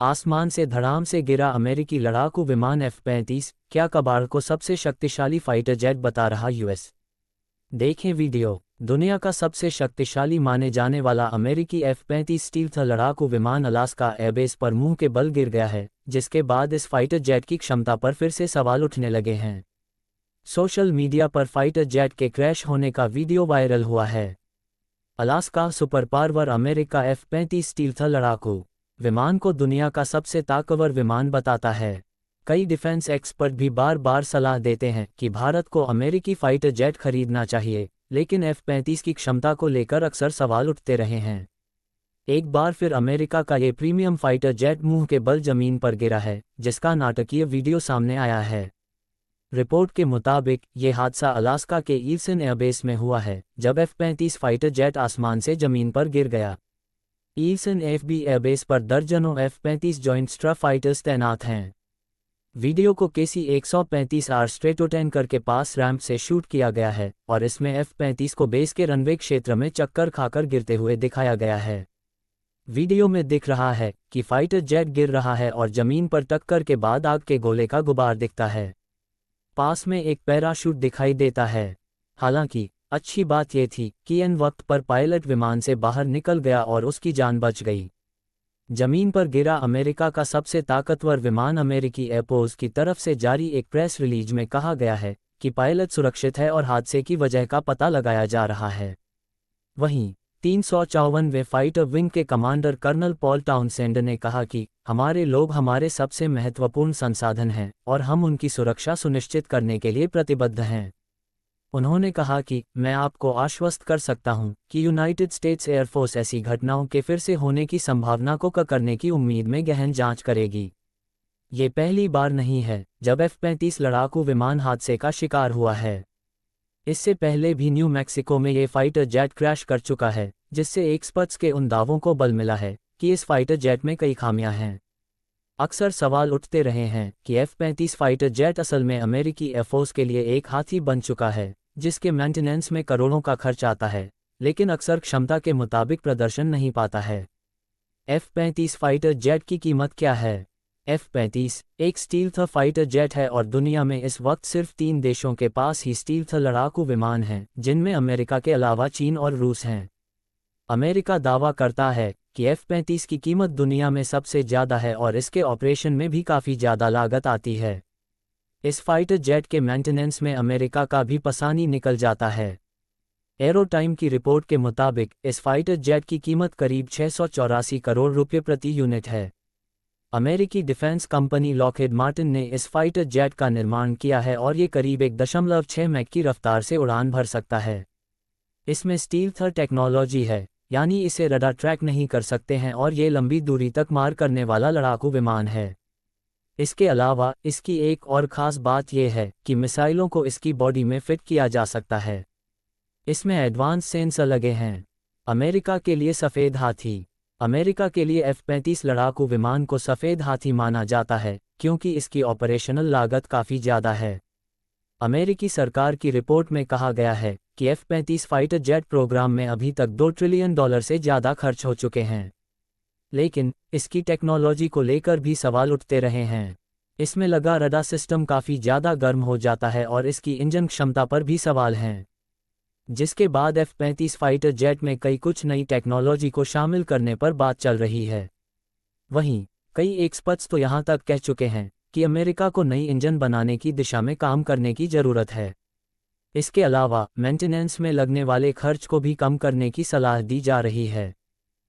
आसमान से धड़ाम से गिरा अमेरिकी लड़ाकू विमान F-35, क्या कबाड़ को सबसे शक्तिशाली फाइटर जेट बता रहा यूएस। देखें वीडियो। दुनिया का सबसे शक्तिशाली माने जाने वाला अमेरिकी F-35 स्टील्थ लड़ाकू विमान अलास्का एयरबेस पर मुंह के बल गिर गया है, जिसके बाद इस फाइटर जेट की क्षमता पर फिर से सवाल उठने लगे हैं। सोशल मीडिया पर फाइटर जेट के क्रैश होने का वीडियो वायरल हुआ है। Alaska super power America F-35 stealth लड़ाकू विमान को दुनिया का सबसे ताकतवर विमान बताता है। कई डिफेंस एक्सपर्ट भी बार बार सलाह देते हैं कि भारत को अमेरिकी फाइटर जेट खरीदना चाहिए, लेकिन F-35 की क्षमता को लेकर अक्सर सवाल उठते रहे हैं। एक बार फिर अमेरिका का ये प्रीमियम फाइटर जेट मुंह के बल जमीन पर गिरा है, जिसका नाटकीय वीडियो सामने आया है। रिपोर्ट के मुताबिक ये हादसा अलास्का के ईल्सन एयरबेस में हुआ है, जब F-35 फाइटर जेट आसमान से जमीन पर गिर गया। ईल्सन एफबी एयरबेस पर दर्जनों F-35 जॉइंट स्ट्रफ फाइटर्स तैनात हैं। वीडियो को KC-135R स्ट्रेटोटैंकर के पास रैंप से शूट किया गया है और इसमें F-35 को बेस के रनवे क्षेत्र में चक्कर खाकर गिरते हुए दिखाया गया है। वीडियो में दिख रहा है कि फाइटर जेट गिर रहा है और जमीन पर टक्कर के बाद आग के गोले का गुबार दिखता है। पास में एक पैराशूट दिखाई देता है। हालांकि अच्छी बात यह थी कि इन वक्त पर पायलट विमान से बाहर निकल गया और उसकी जान बच गई। जमीन पर गिरा अमेरिका का सबसे ताकतवर विमान। अमेरिकी एयरफोर्स की तरफ से जारी एक प्रेस रिलीज में कहा गया है कि पायलट सुरक्षित है और हादसे की वजह का पता लगाया जा रहा है। वहीं 354वें फाइटर विंग के कमांडर कर्नल पॉल टाउनसेंड ने कहा कि हमारे लोग हमारे सबसे महत्वपूर्ण संसाधन हैं और हम उनकी सुरक्षा सुनिश्चित करने के लिए प्रतिबद्ध हैं। उन्होंने कहा कि मैं आपको आश्वस्त कर सकता हूं कि यूनाइटेड स्टेट्स एयरफोर्स ऐसी घटनाओं के फिर से होने की संभावना को कम करने की उम्मीद में गहन जांच करेगी। ये पहली बार नहीं है जब F-35 लड़ाकू विमान हादसे का शिकार हुआ है। इससे पहले भी न्यू मैक्सिको में ये फाइटर जेट क्रैश कर चुका है, जिससे एक्सपर्ट्स के उन दावों को बल मिला है कि इस फाइटर जेट में कई खामियां हैं। अक्सर सवाल उठते रहे हैं कि F-35 फाइटर जेट असल में अमेरिकी एयरफोर्स के लिए एक हाथी बन चुका है, जिसके मेंटेनेंस में करोड़ों का खर्च आता है, लेकिन अक्सर क्षमता के मुताबिक प्रदर्शन नहीं पाता है। F-35 फाइटर जेट की कीमत क्या है? F-35 एक स्टील्थ फाइटर जेट है और दुनिया में इस वक्त सिर्फ 3 देशों के पास ही स्टील्थ लड़ाकू विमान हैं, जिनमें अमेरिका के अलावा चीन और रूस हैं। अमेरिका दावा करता है कि F-35 की कीमत दुनिया में सबसे ज़्यादा है और इसके ऑपरेशन में भी काफ़ी ज़्यादा लागत आती है। इस फाइटर जेट के मेंटेनेंस में अमेरिका का भी पसानी निकल जाता है। एरो टाइम की रिपोर्ट के मुताबिक इस फाइटर जेट की कीमत करीब 684 करोड़ रुपये प्रति यूनिट है। अमेरिकी डिफेंस कंपनी लॉकहीड मार्टिन ने इस फाइटर जेट का निर्माण किया है और ये करीब 1.6 मैक की रफ्तार से उड़ान भर सकता है। इसमें स्टील्थ टेक्नोलॉजी है, यानी इसे रडार ट्रैक नहीं कर सकते हैं और ये लंबी दूरी तक मार करने वाला लड़ाकू विमान है। इसके अलावा इसकी एक और ख़ास बात यह है कि मिसाइलों को इसकी बॉडी में फिट किया जा सकता है। इसमें एडवांस सेंसर लगे हैं। अमेरिका के लिए सफ़ेद हाथी। अमेरिका के लिए F-35 लड़ाकू विमान को सफ़ेद हाथी माना जाता है क्योंकि इसकी ऑपरेशनल लागत काफ़ी ज़्यादा है। अमेरिकी सरकार की रिपोर्ट में कहा गया है कि F-35 फाइटर जेट प्रोग्राम में अभी तक $2 ट्रिलियन से ज़्यादा खर्च हो चुके हैं, लेकिन इसकी टेक्नोलॉजी को लेकर भी सवाल उठते रहे हैं। इसमें लगा रडार सिस्टम काफ़ी ज़्यादा गर्म हो जाता है और इसकी इंजन क्षमता पर भी सवाल हैं, जिसके बाद F-35 फाइटर जेट में कुछ नई टेक्नोलॉजी को शामिल करने पर बात चल रही है। वहीं कई एक्सपर्ट्स तो यहाँ तक कह चुके हैं कि अमेरिका को नई इंजन बनाने की दिशा में काम करने की ज़रूरत है। इसके अलावा मेंटेनेंस में लगने वाले खर्च को भी कम करने की सलाह दी जा रही है।